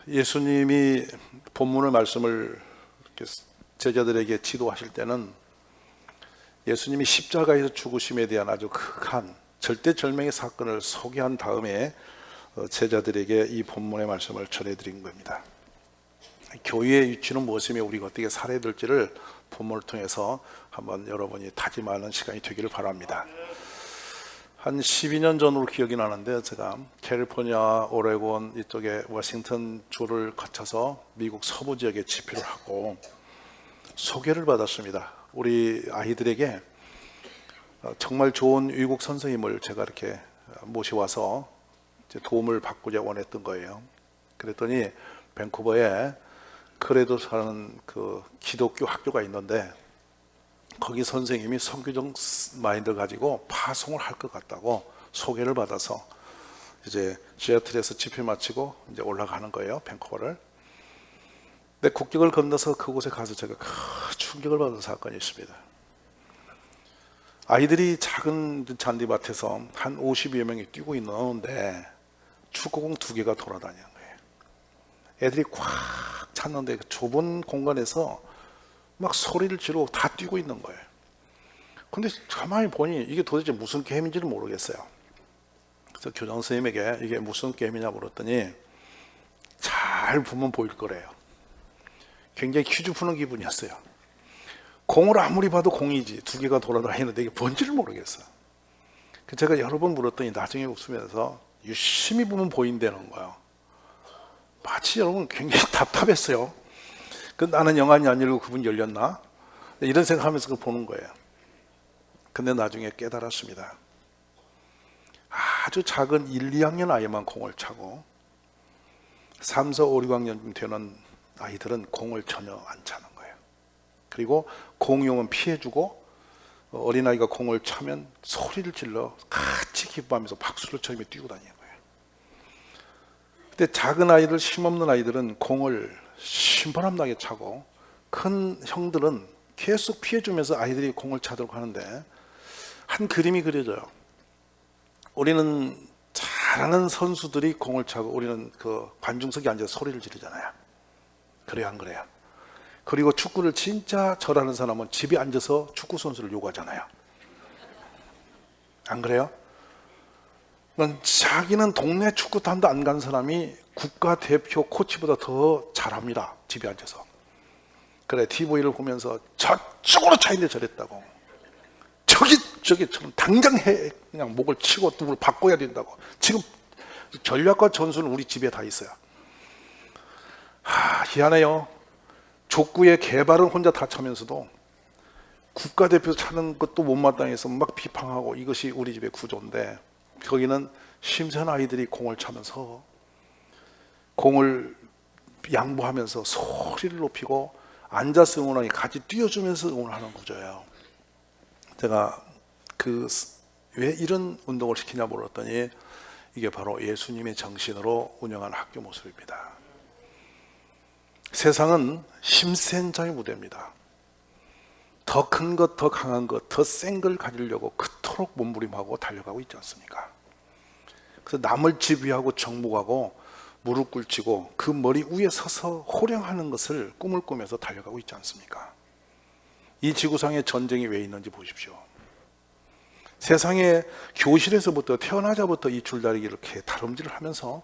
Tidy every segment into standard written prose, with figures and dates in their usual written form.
예수님이 본문의 말씀을 이렇게 제자들에게 지도하실 때는 예수님이 십자가에서 죽으심에 대한 아주 극한 절대절명의 사건을 소개한 다음에 제자들에게 이 본문의 말씀을 전해드린 겁니다. 교회의 위치는 무엇이며 우리가 어떻게 살아야 될지를 본문을 통해서 한번 여러분이 다짐하는 시간이 되기를 바랍니다. 한 12년 전으로 기억이 나는데, 제가 캘리포니아, 오레곤 이쪽에 워싱턴 주를 거쳐서 미국 서부 지역에 집회를 하고 소개를 받았습니다. 우리 아이들에게 정말 좋은 외국 선생님을 제가 이렇게 모셔와서 도움을 받고자 원했던 거예요. 그랬더니 밴쿠버에 그래도라는 그 기독교 학교가 있는데, 거기 선생님이 선교적 마인드를 가지고 파송을 할 것 같다고 소개를 받아서 이제 시애틀에서 집회 마치고 이제 올라가는 거예요, 밴쿠버를. 근데 국경을 건너서 그곳에 가서 제가 큰 충격을 받은 사건이 있습니다. 아이들이 작은 잔디밭에서 한 50여 명이 뛰고 있는데 축구공 2개가 돌아다니는 거예요. 애들이 꽉 찼는데 그 좁은 공간에서 막 소리를 지르고 다 뛰고 있는 거예요. 근데 가만히 보니 이게 도대체 무슨 게임인지를 모르겠어요. 그래서 교장 선생님에게 이게 무슨 게임이냐 물었더니 잘 보면 보일 거래요. 굉장히 퀴즈 푸는 기분이었어요. 공을 아무리 봐도 공이지 2개가 돌아다니는데 이게 뭔지를 모르겠어요. 제가 여러 번 물었더니 나중에 웃으면서 유심히 보면 보인다는 거예요. 마치 여러분 굉장히 답답했어요. 나는 영안이 안 열리고 그분 열렸나? 이런 생각하면서 그걸 보는 거예요. 근데 나중에 깨달았습니다. 아주 작은 1, 2학년 아이만 공을 차고 3, 4, 5, 6학년 되는 아이들은 공을 전혀 안 차는 거예요. 그리고 공용은 피해주고 어린아이가 공을 차면 소리를 질러 같이 기뻐하면서 박수를 쳐며 뛰고 다니는 거예요. 근데 작은 아이들, 힘없는 아이들은 공을 신바람나게 차고, 큰 형들은 계속 피해주면서 아이들이 공을 차도록 하는데 한 그림이 그려져요. 우리는 잘하는 선수들이 공을 차고 우리는 그 관중석에 앉아서 소리를 지르잖아요. 그래요, 안 그래요? 그리고 축구를 진짜 잘하는 사람은 집에 앉아서 축구 선수를 요구하잖아요. 안 그래요? 자기는 동네 축구단도 안 간 사람이 국가대표 코치보다 더 잘합니다, 집에 앉아서. 그래, TV를 보면서 저쪽으로 차인데 저랬다고, 저기 당장 해, 그냥 목을 치고 누굴 바꿔야 된다고. 지금 전략과 전술은 우리 집에 다 있어요. 희한해요. 족구의 개발은 혼자 다 차면서도 국가대표 차는 것도 못마땅해서 막 비판하고, 이것이 우리 집의 구조인데, 거기는 심센 아이들이 공을 차면서 공을 양보하면서 소리를 높이고 앉아서 응원하기 같이 뛰어주면서 응원하는 구조예요. 제가 왜 이런 운동을 시키냐 물었더니 이게 바로 예수님의 정신으로 운영하는 학교 모습입니다. 세상은 힘센 자의 무대입니다. 더 큰 것, 더 강한 것, 더 센 걸 가지려고 그토록 몸부림하고 달려가고 있지 않습니까? 그래서 남을 지휘하고 정복하고 무릎 꿇치고 그 머리 위에 서서 호령하는 것을 꿈을 꾸면서 달려가고 있지 않습니까? 이 지구상에 전쟁이 왜 있는지 보십시오. 세상에 교실에서부터 태어나자부터 이 줄다리기를 이렇게 다름질을 하면서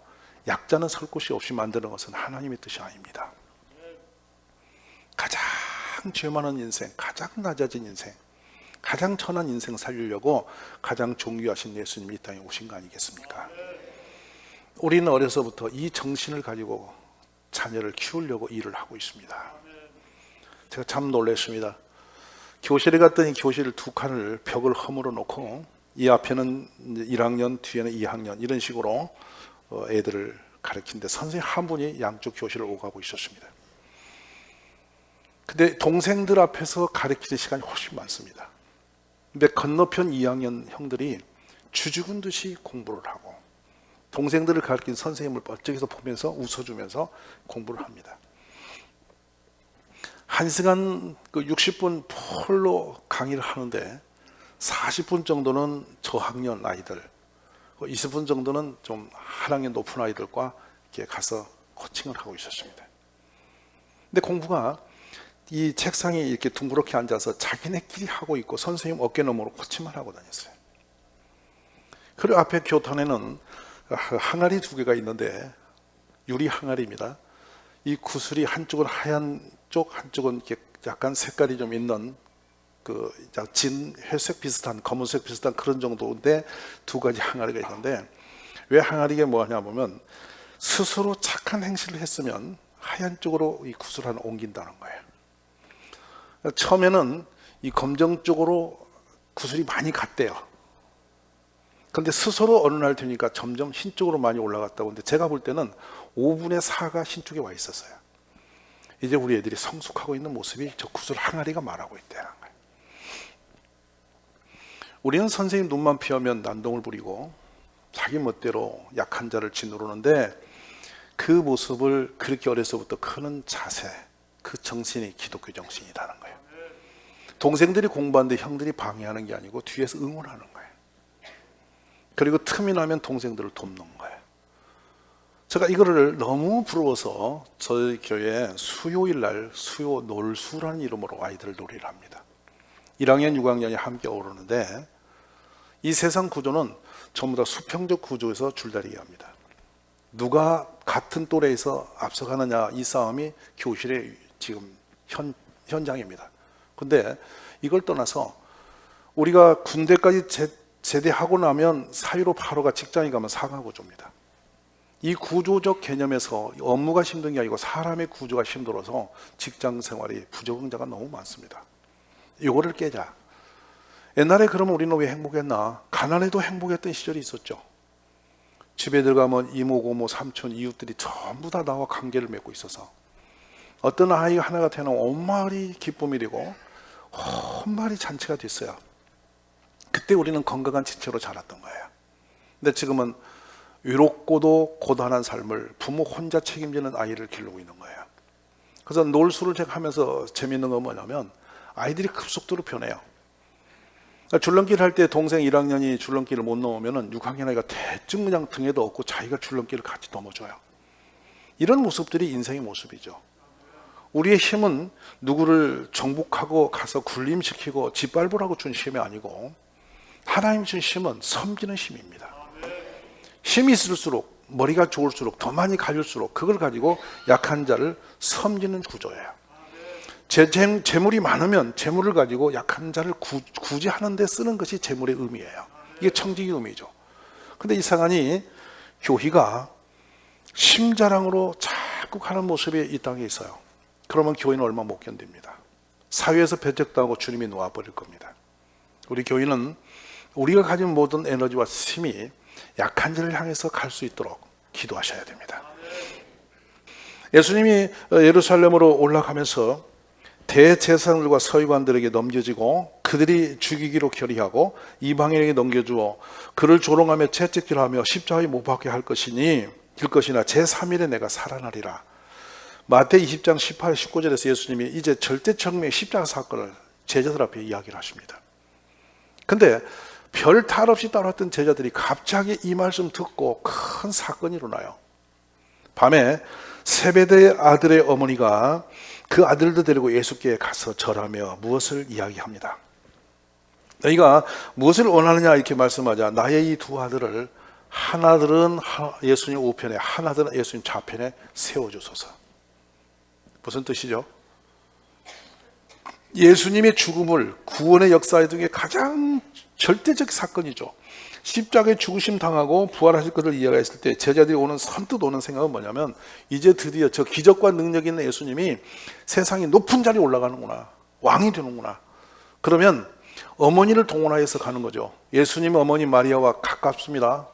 약자는 설 곳이 없이 만드는 것은 하나님의 뜻이 아닙니다. 가장 죄 많은 인생, 가장 낮아진 인생, 가장 천한 인생 살리려고 가장 존귀하신 예수님이 이 땅에 오신 거 아니겠습니까? 우리는 어려서부터 이 정신을 가지고 자녀를 키우려고 일을 하고 있습니다. 제가 참 놀랐습니다. 교실에 갔더니 교실 2칸을 벽을 허물어 놓고 이 앞에는 1학년, 뒤에는 2학년, 이런 식으로 애들을 가르치는데 선생님 한 분이 양쪽 교실을 오가고 있었습니다. 근데 동생들 앞에서 가르치는 시간이 훨씬 많습니다. 근데 건너편 2학년 형들이 주죽은 듯이 공부를 하고 동생들을 가르치는 선생님을 저기서 보면서 웃어주면서 공부를 합니다. 1시간 60분 풀로 강의를 하는데 40분 정도는 저학년 아이들, 20분 정도는 좀 한 학년 높은 아이들과 이렇게 가서 호칭을 하고 있었습니다. 근데 공부가 이 책상에 이렇게 둥그렇게 앉아서 자기네끼리 하고 있고 선생님 어깨 너머로 호칭만 하고 다녔어요. 그리고 앞에 교탄에는 항아리 2개가 있는데 유리 항아리입니다. 이 구슬이 한쪽은 하얀 쪽, 한쪽은 이렇게 약간 색깔이 좀 있는 그 진 회색 비슷한, 검은색 비슷한 그런 정도인데 2가지 항아리가 있는데, 왜 항아리가 뭐하냐 보면 스스로 착한 행실을 했으면 하얀 쪽으로 이 구슬을 하나 옮긴다는 거예요. 처음에는 이 검정 쪽으로 구슬이 많이 갔대요. 근데 스스로 어느 날 되니까 점점 흰 쪽으로 많이 올라갔다고. 근데 제가 볼 때는 5분의 4가 흰 쪽에 와 있었어요. 이제 우리 애들이 성숙하고 있는 모습이 저 구슬 항아리가 말하고 있다는 거예요. 우리는 선생님 눈만 피하면 난동을 부리고 자기 멋대로 약한 자를 짓누르는데, 그 모습을 그렇게 어려서부터 크는 자세, 그 정신이 기독교 정신이라는 거예요. 동생들이 공부하는데 형들이 방해하는 게 아니고 뒤에서 응원하는 거예요. 그리고 틈이 나면 동생들을 돕는 거예요. 제가 이거를 너무 부러워서 저희 교회에 수요일 날 수요 놀수라는 이름으로 아이들 놀이를 합니다. 1학년, 6학년이 함께 오르는데, 이 세상 구조는 전부 다 수평적 구조에서 줄다리기 합니다. 누가 같은 또래에서 앞서가느냐, 이 싸움이 교실의 지금 현장입니다. 근데 이걸 떠나서 우리가 군대까지 제대하고 나면 사유로 8호가 직장에 가면 상하구조입니다. 이 구조적 개념에서 업무가 힘든 게 아니고 사람의 구조가 힘들어서 직장 생활이 부적응자가 너무 많습니다. 이거를 깨자. 옛날에 그러면 우리는 왜 행복했나? 가난해도 행복했던 시절이 있었죠. 집에 들어가면 이모, 고모, 삼촌, 이웃들이 전부 다 나와 관계를 맺고 있어서 어떤 아이가 하나가 태어나면 온 마을이 기쁨이 되고 온 마을이 잔치가 됐어요. 그때 우리는 건강한 지체로 자랐던 거예요. 근데 지금은 외롭고도 고단한 삶을 부모 혼자 책임지는 아이를 기르고 있는 거예요. 그래서 놀수를 제가 하면서 재밌는 건 뭐냐면 아이들이 급속도로 변해요. 줄넘기를 할 때 동생 1학년이 줄넘기를 못 넘으면 6학년 아이가 대충 그냥 등에도 업고 자기가 줄넘기를 같이 넘어줘요. 이런 모습들이 인생의 모습이죠. 우리의 힘은 누구를 정복하고 가서 군림시키고 짓밟으라고 준 힘이 아니고, 하나님 준 힘은 섬기는 힘입니다. 힘이 있을수록, 머리가 좋을수록, 더 많이 가질수록 그걸 가지고 약한 자를 섬기는 구조예요. 재물이 많으면 재물을 가지고 약한 자를 구제하는 데 쓰는 것이 재물의 의미예요. 이게 청지기 의미죠. 근데 이상하니 교회가 심자랑으로 자꾸 가는 모습이 이 땅에 있어요. 그러면 교회는 얼마 못 견딥니다. 사회에서 배척당하고 주님이 놓아버릴 겁니다. 우리 교회는 우리가 가진 모든 에너지와 힘이 약한 자를 향해서 갈 수 있도록 기도하셔야 됩니다. 예수님이 예루살렘으로 올라가면서 대제사장들과 서기관들에게 넘겨지고 그들이 죽이기로 결의하고 이방인에게 넘겨주어 그를 조롱하며 채찍질하며 십자가에 못 박게 할 것이니 길 것이나 제3일에 내가 살아나리라. 마태 20장 18, 19절에서 예수님이 이제 절대청명의 십자가 사건을 제자들 앞에 이야기를 하십니다. 근데 별 탈 없이 따라왔던 제자들이 갑자기 이 말씀 듣고 큰 사건이 일어나요. 밤에 세베대의 아들의 어머니가 그 아들도 데리고 예수께 가서 절하며 무엇을 이야기합니다. 너희가 무엇을 원하느냐 이렇게 말씀하자 나의 이 2 아들을, 하나들은 예수님 우편에 하나들은 예수님 좌편에 세워주소서. 무슨 뜻이죠? 예수님의 죽음을 구원의 역사 중에 가장 절대적 사건이죠. 십자가에 죽으심 당하고 부활하실 것을 이야기했을 때 제자들이 선뜻 오는 생각은 뭐냐면, 이제 드디어 저 기적과 능력 있는 예수님이 세상의 높은 자리에 올라가는구나, 왕이 되는구나. 그러면 어머니를 동원하여서 가는 거죠. 예수님 어머니 마리아와 가깝습니다.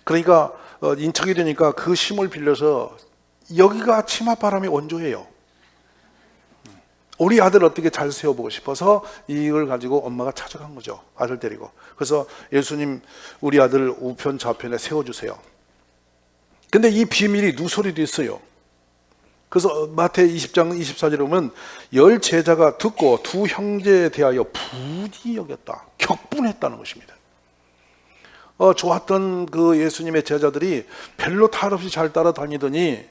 그러니까 인척이 되니까 그 힘을 빌려서 여기가 치맛바람이 원조예요. 우리 아들 어떻게 잘 세워보고 싶어서 이걸 가지고 엄마가 찾아간 거죠. 아들 데리고. 그래서 예수님 우리 아들 우편 좌편에 세워주세요. 근데 이 비밀이 누설이도 있어요. 그래서 마태 20장 24절에 보면 10 제자가 듣고 2 형제에 대하여 부디 여겼다, 격분했다는 것입니다. 좋았던 그 예수님의 제자들이 별로 탈 없이 잘 따라다니더니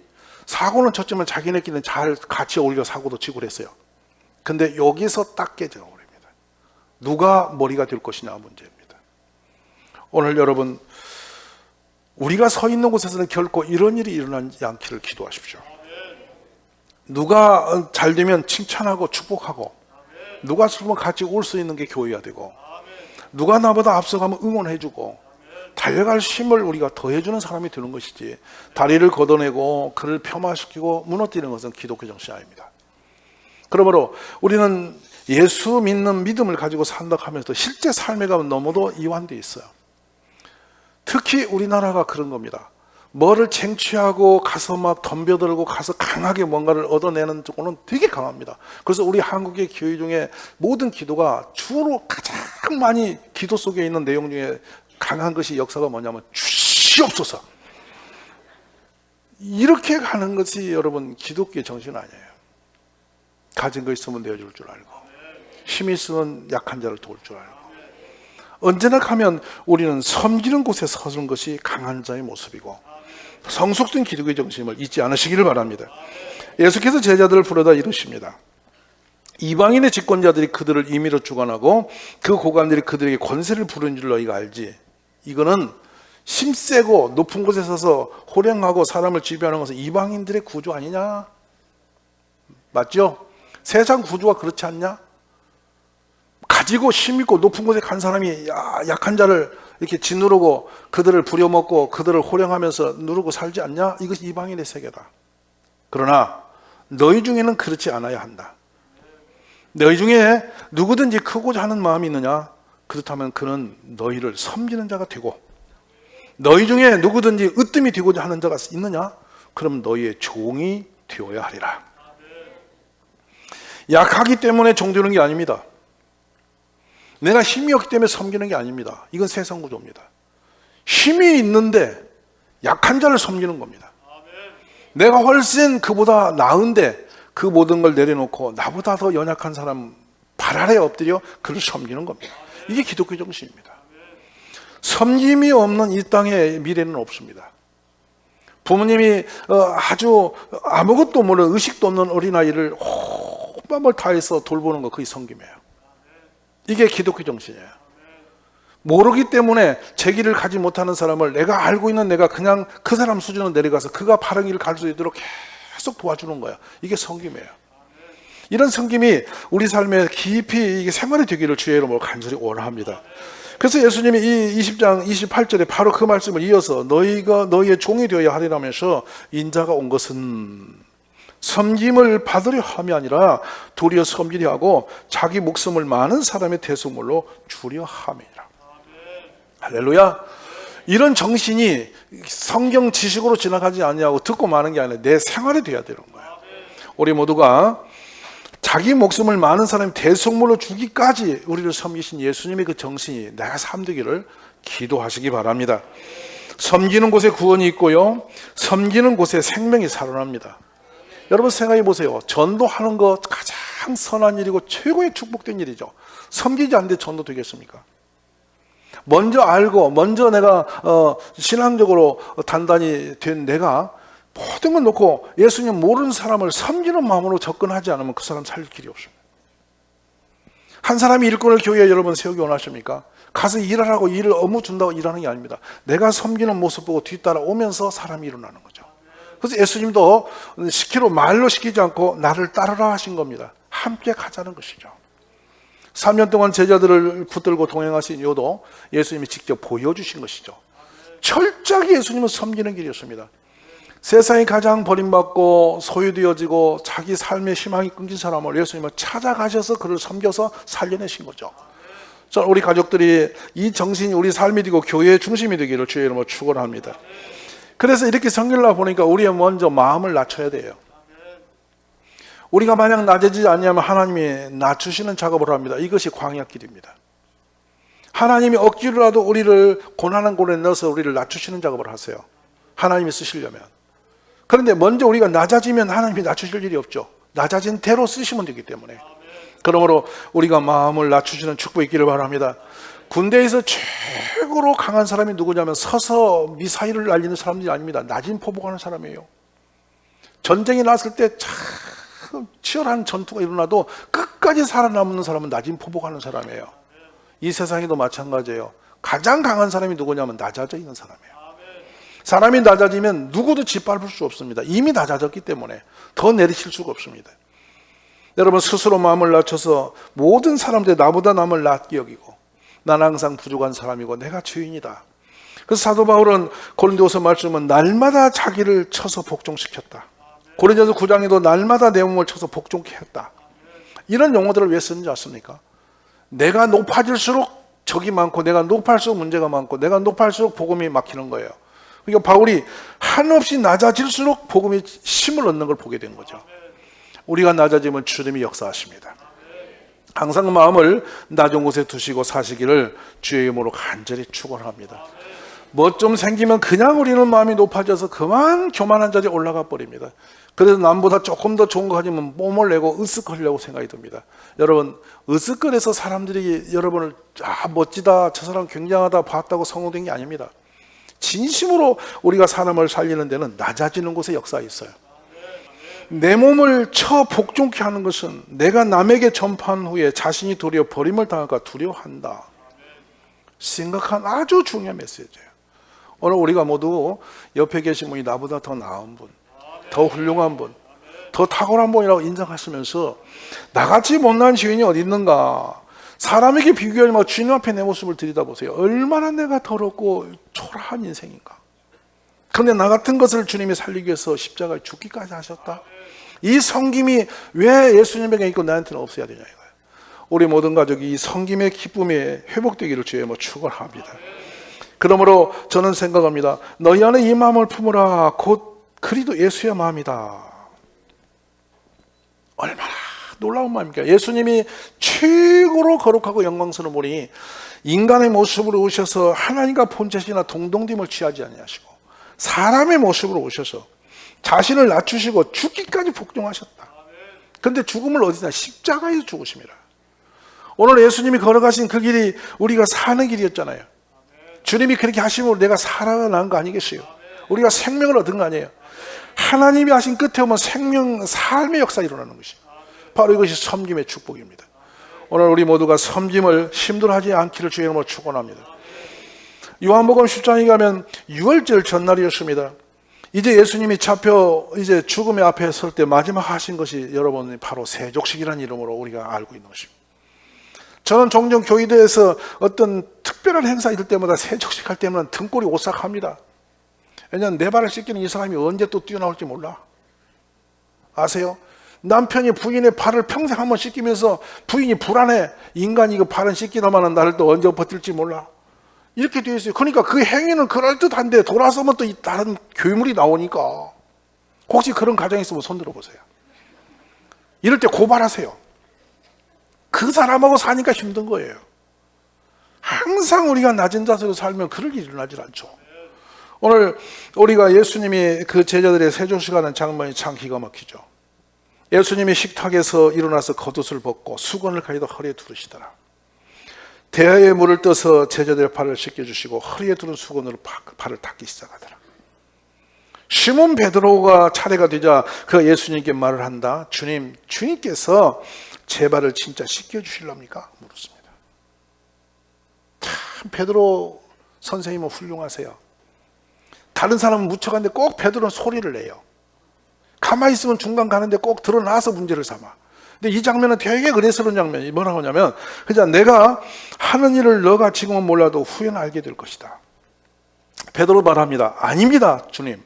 사고는 쳤지만 자기네끼리는 잘 같이 어울려 사고도 치고 그랬어요. 근데 여기서 딱 깨져버립니다. 누가 머리가 될 것이냐 문제입니다. 오늘 여러분, 우리가 서 있는 곳에서는 결코 이런 일이 일어나지 않기를 기도하십시오. 누가 잘 되면 칭찬하고 축복하고, 누가 슬프면 같이 올 수 있는 게 교회가 되고, 누가 나보다 앞서가면 응원해주고, 달려갈 힘을 우리가 더해주는 사람이 되는 것이지, 다리를 걷어내고 그를 폄하시키고 무너뜨리는 것은 기독교 정신이 아닙니다. 그러므로 우리는 예수 믿는 믿음을 가지고 산다 하면서 실제 삶에 가면 너무도 이완되어 있어요. 특히 우리나라가 그런 겁니다. 뭐를 쟁취하고 가서 막 덤벼들고 가서 강하게 뭔가를 얻어내는 쪽은 되게 강합니다. 그래서 우리 한국의 교회 중에 모든 기도가 주로 가장 많이 기도 속에 있는 내용 중에 강한 것이 역사가 뭐냐면 주시옵소서. 이렇게 가는 것이 여러분 기독교의 정신 아니에요. 가진 거 있으면 내어줄 줄 알고, 힘이 있으면 약한 자를 도울 줄 알고, 언제나 가면 우리는 섬기는 곳에 서는 것이 강한 자의 모습이고, 성숙된 기독교의 정신을 잊지 않으시기를 바랍니다. 예수께서 제자들을 부르다 이르십니다. 이방인의 집권자들이 그들을 임의로 주관하고 그 고관들이 그들에게 권세를 부르는 줄 너희가 알지. 이거는 힘세고 높은 곳에 서서 호령하고 사람을 지배하는 것은 이방인들의 구조 아니냐? 맞죠? 세상 구조가 그렇지 않냐? 가지고 힘있고 높은 곳에 간 사람이 약한 자를 이렇게 짓누르고 그들을 부려먹고 그들을 호령하면서 누르고 살지 않냐? 이것이 이방인의 세계다. 그러나 너희 중에는 그렇지 않아야 한다. 너희 중에 누구든지 크고자 하는 마음이 있느냐? 그렇다면 그는 너희를 섬기는 자가 되고, 너희 중에 누구든지 으뜸이 되고자 하는 자가 있느냐? 그럼 너희의 종이 되어야 하리라. 약하기 때문에 종되는 게 아닙니다. 내가 힘이 없기 때문에 섬기는 게 아닙니다. 이건 세상 구조입니다. 힘이 있는데 약한 자를 섬기는 겁니다. 내가 훨씬 그보다 나은데 그 모든 걸 내려놓고 나보다 더 연약한 사람 발 아래에 엎드려 그를 섬기는 겁니다. 이게 기독교 정신입니다. 섬김이 없는 이 땅에 미래는 없습니다. 부모님이 아주 아무것도 모르는 의식도 없는 어린아이를 혼밥을 다해서 돌보는 거, 그게 섬김이에요. 이게 기독교 정신이에요. 모르기 때문에 제 길을 가지 못하는 사람을 내가 알고 있는 내가 그냥 그 사람 수준으로 내려가서 그가 바른 길을 갈 수 있도록 계속 도와주는 거예요. 이게 섬김이에요. 이런 섬김이 우리 삶에 깊이 이게 생활이 되기를 주의 이름으로 간절히 원합니다. 그래서 예수님이 이 20장 28절에 바로 그 말씀을 이어서 너희가 너희의 종이 되어야 하리라면서 인자가 온 것은 섬김을 받으려 함이 아니라 도리어 섬기려 하고 자기 목숨을 많은 사람의 대속물로 주려 함이라. 할렐루야. 이런 정신이 성경 지식으로 지나가지 않냐고 듣고 마는 게 아니라 내 생활이 돼야 되는 거예요. 우리 모두가 자기 목숨을 많은 사람의 대속물로 주기까지 우리를 섬기신 예수님의 그 정신이 내가 삶되기를 기도하시기 바랍니다. 섬기는 곳에 구원이 있고요, 섬기는 곳에 생명이 살아납니다. 여러분 생각해 보세요. 전도하는 것 가장 선한 일이고 최고의 축복된 일이죠. 섬기지 않는데 전도 되겠습니까? 먼저 알고 먼저 내가 신앙적으로 단단히 된 내가 모든 걸 놓고 예수님 모르는 사람을 섬기는 마음으로 접근하지 않으면 그 사람 살릴 길이 없습니다. 한 사람이 일꾼을 교회에 여러분 세우기 원하십니까? 가서 일하라고 일을 업무 준다고 일하는 게 아닙니다. 내가 섬기는 모습 보고 뒤따라 오면서 사람이 일어나는 거죠. 그래서 예수님도 시키로 말로 시키지 않고 나를 따르라 하신 겁니다. 함께 가자는 것이죠. 3년 동안 제자들을 붙들고 동행하신 이유도 예수님이 직접 보여주신 것이죠. 철저하게 예수님은 섬기는 길이었습니다. 세상이 가장 버림받고 소유되어지고 자기 삶의 희망이 끊긴 사람을 예수님은 찾아가셔서 그를 섬겨서 살려내신 거죠. 저는 우리 가족들이 이 정신이 우리 삶이 되고 교회의 중심이 되기를 주의 이름으로 축원합니다. 그래서 이렇게 섬기려고 보니까 우리가 먼저 마음을 낮춰야 돼요. 우리가 만약 낮아지지 않냐면 하나님이 낮추시는 작업을 합니다. 이것이 광야길입니다. 하나님이 억지로라도 우리를 고난한 곳에 넣어서 우리를 낮추시는 작업을 하세요. 하나님이 쓰시려면. 그런데 먼저 우리가 낮아지면 하나님이 낮추실 일이 없죠. 낮아진 대로 쓰시면 되기 때문에. 그러므로 우리가 마음을 낮추시는 축복이 있기를 바랍니다. 군대에서 최고로 강한 사람이 누구냐면 서서 미사일을 날리는 사람들이 아닙니다. 낮은 포복하는 사람이에요. 전쟁이 났을 때 참 치열한 전투가 일어나도 끝까지 살아남는 사람은 낮은 포복하는 사람이에요. 이 세상에도 마찬가지예요. 가장 강한 사람이 누구냐면 낮아져 있는 사람이에요. 사람이 낮아지면 누구도 짓밟을 수 없습니다. 이미 낮아졌기 때문에 더 내리칠 수가 없습니다. 여러분, 스스로 마음을 낮춰서 모든 사람들이 나보다 남을 낮게 여기고 난 항상 부족한 사람이고 내가 죄인이다. 그래서 사도 바울은 고린도서 말씀은 날마다 자기를 쳐서 복종시켰다. 고린도서 9장에도 날마다 내 몸을 쳐서 복종케 했다. 이런 용어들을 왜 쓰는지 아십니까? 내가 높아질수록 적이 많고 내가 높아질수록 문제가 많고 내가 높아질수록 복음이 막히는 거예요. 그러니까 바울이 한없이 낮아질수록 복음이 힘을 얻는 걸 보게 된 거죠. 우리가 낮아지면 주님이 역사하십니다. 항상 마음을 낮은 곳에 두시고 사시기를 주의 이름으로 간절히 축원합니다. 뭐 좀 생기면 그냥 우리는 마음이 높아져서 그만 교만한 자리에 올라가 버립니다. 그래서 남보다 조금 더 좋은 거 가지면 뽐을 내고 으쓱하려고 생각이 듭니다. 여러분, 으쓱거려서 사람들이 여러분을 멋지다, 저 사람 굉장하다 봤다고 성공된 게 아닙니다. 진심으로 우리가 사람을 살리는 데는 낮아지는 곳에 역사가 있어요. 내 몸을 쳐 복종케 하는 것은 내가 남에게 전파한 후에 자신이 도리어 버림을 당할까 두려워한다 생각한 아주 중요한 메시지예요. 오늘 우리가 모두 옆에 계신 분이 나보다 더 나은 분, 더 훌륭한 분, 더 탁월한 분이라고 인정하시면서 나같이 못난 죄인이 어디 있는가, 사람에게 비교하면 주님 앞에 내 모습을 들여다보세요. 얼마나 내가 더럽고 초라한 인생인가. 그런데 나 같은 것을 주님이 살리기 위해서 십자가에 죽기까지 하셨다. 이 섬김이 왜 예수님에게 있고 나한테는 없어야 되냐 이거예요. 우리 모든 가족이 이 섬김의 기쁨이 회복되기를 주의 축원합니다. 그러므로 저는 생각합니다. 너희 안에 이 마음을 품으라. 곧 그리도 예수의 마음이다. 얼마나 놀라운 마음입니까? 예수님이 최고로 거룩하고 영광스러운 분이 인간의 모습으로 오셔서 하나님과 본체시나 동등됨을 취하지 아니하시고 사람의 모습으로 오셔서 자신을 낮추시고 죽기까지 복종하셨다. 그런데 죽음을 어디다? 십자가에서 죽으십니다. 오늘 예수님이 걸어가신 그 길이 우리가 사는 길이었잖아요. 주님이 그렇게 하심으로 내가 살아난 거 아니겠어요? 우리가 생명을 얻은 거 아니에요? 하나님이 하신 끝에 오면 생명, 삶의 역사가 일어나는 것이에요. 바로 이것이 섬김의 축복입니다. 오늘 우리 모두가 섬김을 힘들어하지 않기를 주의 이름으로 축원합니다. 요한복음 10장에 가면 유월절 전날이었습니다. 이제 예수님이 잡혀 이제 죽음의 앞에 설 때 마지막 하신 것이 여러분 바로 세족식이라는 이름으로 우리가 알고 있는 것입니다. 저는 종종 교회에서 어떤 특별한 행사 있을 때마다 세족식 할 때면 등골이 오싹합니다. 왜냐하면 내 발을 씻기는 이 사람이 언제 또 뛰어나올지 몰라. 아세요? 남편이 부인의 발을 평생 한번 씻기면서 부인이 불안해. 인간이 이거 발은 씻기나마는 나를 또 언제 버틸지 몰라. 이렇게 되어 있어요. 그러니까 그 행위는 그럴듯한데 돌아서면 또 다른 괴물이 나오니까 혹시 그런 가정이 있으면 손 들어보세요. 이럴 때 고발하세요. 그 사람하고 사니까 힘든 거예요. 항상 우리가 낮은 자세로 살면 그럴 일이 일어나질 않죠. 오늘 우리가 예수님이 그 제자들의 세조식하는 장면이 참 기가 막히죠. 예수님이 식탁에서 일어나서 겉옷을 벗고 수건을 가지고 허리에 두르시더라. 대야에 물을 떠서 제자들의 발을 씻겨주시고 허리에 두른 수건으로 발을 닦기 시작하더라. 시몬 베드로가 차례가 되자 그가 예수님께 말을 한다. 주님께서 제 발을 진짜 씻겨주실랍니까? 물었습니다. 참 베드로 선생님은 훌륭하세요. 다른 사람은 묻혀가는데 꼭 베드로는 소리를 내요. 가만히 있으면 중간 가는데 꼭 드러나서 문제를 삼아. 근데 이 장면은 되게 은혜스러운 장면이 뭐라고 하냐면 그냥 내가 하는 일을 너가 지금은 몰라도 후에는 알게 될 것이다. 베드로 말합니다. 아닙니다, 주님.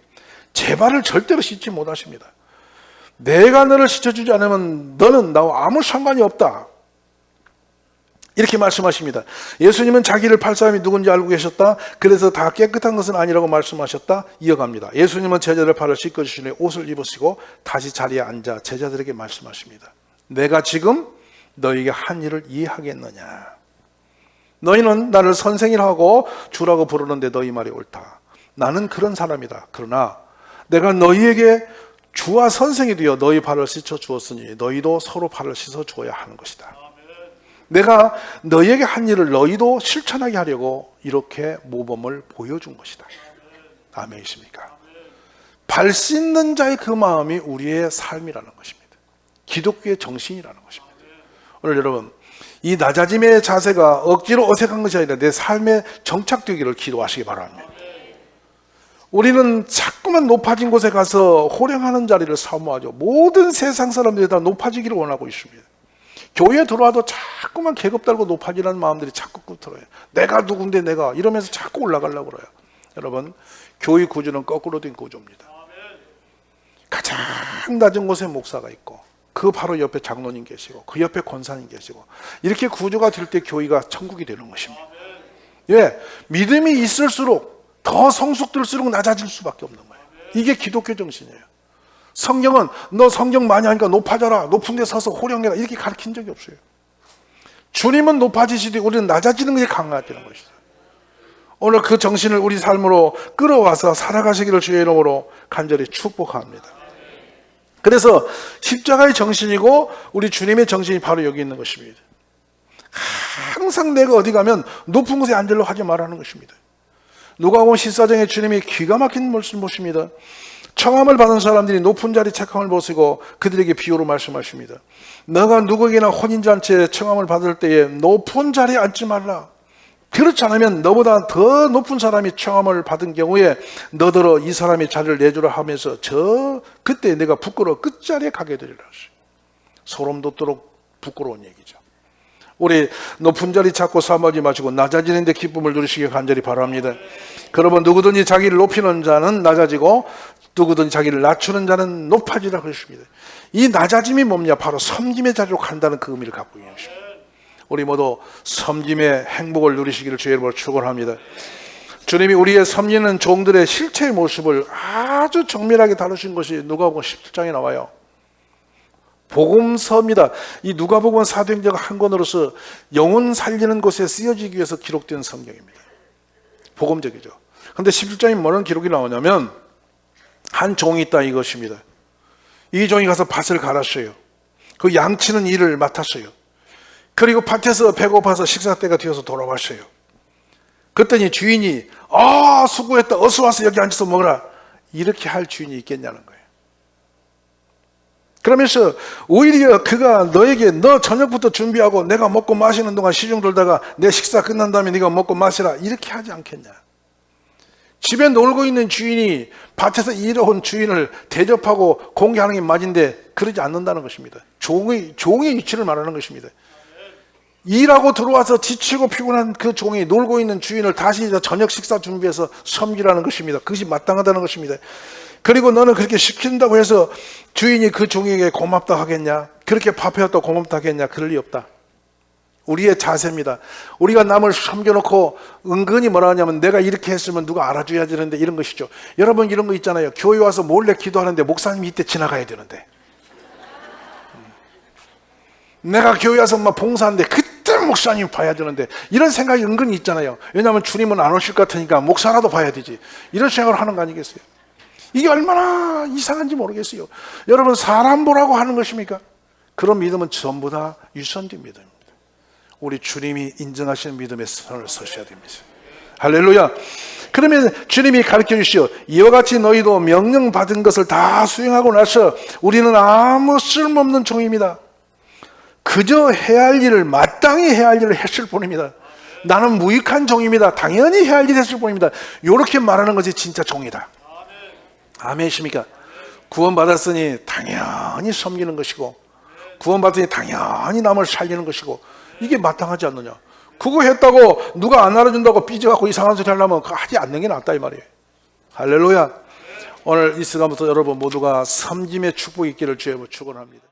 제 발을 절대로 씻지 못하십니다. 내가 너를 씻어주지 않으면 너는 나와 아무 상관이 없다. 이렇게 말씀하십니다. 예수님은 자기를 팔 사람이 누군지 알고 계셨다. 그래서 다 깨끗한 것은 아니라고 말씀하셨다. 이어갑니다. 예수님은 제자들 발을 씻겨주시니 옷을 입으시고 다시 자리에 앉아 제자들에게 말씀하십니다. 내가 지금 너에게 한 일을 이해하겠느냐. 너희는 나를 선생이라고 주라고 부르는데 너희 말이 옳다. 나는 그런 사람이다. 그러나 내가 너희에게 주와 선생이 되어 너희 발을 씻어 주었으니 너희도 서로 발을 씻어 주어야 하는 것이다. 내가 너희에게 한 일을 너희도 실천하게 하려고 이렇게 모범을 보여준 것이다. 아멘이십니까? 발 씻는 자의 그 마음이 우리의 삶이라는 것입니다. 기독교의 정신이라는 것입니다. 오늘 여러분, 이 낮아짐의 자세가 억지로 어색한 것이 아니라 내 삶에 정착되기를 기도하시기 바랍니다. 우리는 자꾸만 높아진 곳에 가서 호령하는 자리를 사모하죠. 모든 세상 사람들이 다 높아지기를 원하고 있습니다. 교회에 들어와도 자꾸만 계급 달고 높아지라는 마음들이 자꾸 들어요. 내가 누군데 내가 이러면서 자꾸 올라가려고 그래요. 여러분, 교회 구조는 거꾸로 된 구조입니다. 가장 낮은 곳에 목사가 있고 그 바로 옆에 장로님 계시고 그 옆에 권사님 계시고 이렇게 구조가 될 때 교회가 천국이 되는 것입니다. 예, 믿음이 있을수록 더 성숙될수록 낮아질 수밖에 없는 거예요. 이게 기독교 정신이에요. 성경은 너 성경 많이 하니까 높아져라, 높은 데 서서 호령해라 이렇게 가르친 적이 없어요. 주님은 높아지시되 우리는 낮아지는 것이 강화되는 것이죠. 오늘 그 정신을 우리 삶으로 끌어와서 살아가시기를 주의 이름으로 간절히 축복합니다. 그래서 십자가의 정신이고 우리 주님의 정신이 바로 여기 있는 것입니다. 항상 내가 어디 가면 높은 곳에 앉으려고 하지 말라는 것입니다. 누가복음 14장에 주님이 기가 막힌 말씀 보십니다. 청함을 받은 사람들이 높은 자리 책함을 보시고 그들에게 비유로 말씀하십니다. 너가 누구에게나 혼인잔치에 청함을 받을 때에 높은 자리에 앉지 말라. 그렇지 않으면 너보다 더 높은 사람이 청함을 받은 경우에 너더러 이 사람의 자리를 내주라 하면서 그때 내가 부끄러워 끝자리에 가게 되리라 하시오. 소름 돋도록 부끄러운 얘기죠. 우리 높은 자리 찾고 삼하지 마시고 낮아지는 데 기쁨을 누리시길 간절히 바랍니다. 그러면 누구든지 자기를 높이는 자는 낮아지고 누구든지 자기를 낮추는 자는 높아지라 그러십니다. 이 낮아짐이 뭡냐? 바로 섬김의 자리로 간다는 그 의미를 갖고 있는 것입니다. 우리 모두 섬김의 행복을 누리시기를 주의 이름으로 축원합니다. 주님이 우리의 섬기는 종들의 실체의 모습을 아주 정밀하게 다루신 것이 누가복음 17장에 나와요. 복음서입니다. 이 누가복음 사도행전 한 권으로서 영혼 살리는 곳에 쓰여지기 위해서 기록된 성경입니다. 복음적이죠. 그런데 17장에 뭐라는 기록이 나오냐면 한 종이 있다 이것입니다. 이 종이 가서 밭을 갈았어요. 그 양치는 일을 맡았어요. 그리고 밭에서 배고파서 식사 때가 되어서 돌아왔어요. 그랬더니 주인이 수고했다 어서 와서 여기 앉아서 먹어라 이렇게 할 주인이 있겠냐는 거예요. 그러면서 오히려 그가 너에게 너 저녁부터 준비하고 내가 먹고 마시는 동안 시중 돌다가 내 식사 끝난 다음에 네가 먹고 마시라 이렇게 하지 않겠냐. 집에 놀고 있는 주인이 밭에서 일해온 주인을 대접하고 공개하는 게 맞은데 그러지 않는다는 것입니다. 종의 위치를 말하는 것입니다. 일하고 들어와서 지치고 피곤한 그 종이 놀고 있는 주인을 다시 저녁 식사 준비해서 섬기라는 것입니다. 그것이 마땅하다는 것입니다. 그리고 너는 그렇게 시킨다고 해서 주인이 그 종에게 고맙다 하겠냐? 그렇게 밥해왔다고 고맙다 하겠냐? 그럴 리 없다. 우리의 자세입니다. 우리가 남을 섬겨놓고 은근히 뭐라 하냐면 내가 이렇게 했으면 누가 알아줘야 되는데 이런 것이죠. 여러분 이런 거 있잖아요. 교회 와서 몰래 기도하는데 목사님이 이때 지나가야 되는데 내가 교회 와서 막 봉사하는데 그때 목사님 봐야 되는데 이런 생각이 은근히 있잖아요. 왜냐하면 주님은 안 오실 것 같으니까 목사라도 봐야 되지 이런 생각을 하는 거 아니겠어요? 이게 얼마나 이상한지 모르겠어요. 여러분 사람 보라고 하는 것입니까? 그런 믿음은 전부 다 유선된 믿음입니다. 우리 주님이 인정하시는 믿음의 선을 서셔야 됩니다. 할렐루야. 그러면 주님이 가르쳐 주시오. 이와 같이 너희도 명령받은 것을 다 수행하고 나서 우리는 아무 쓸모없는 종입니다. 그저 해야 할 일을 마땅히 해야 할 일을 했을 뿐입니다. 나는 무익한 종입니다. 당연히 해야 할 일을 했을 뿐입니다. 이렇게 말하는 것이 진짜 종이다. 아멘이십니까? 구원받았으니 당연히 섬기는 것이고 구원받았으니 당연히 남을 살리는 것이고 이게 마땅하지 않느냐. 그거 했다고 누가 안 알아준다고 삐져갖고 이상한 소리 하려면 그거 하지 않는 게 낫다 이 말이에요. 할렐루야. 오늘 이 시간부터 여러분 모두가 섬김의 축복이 있기를 주의 축원합니다.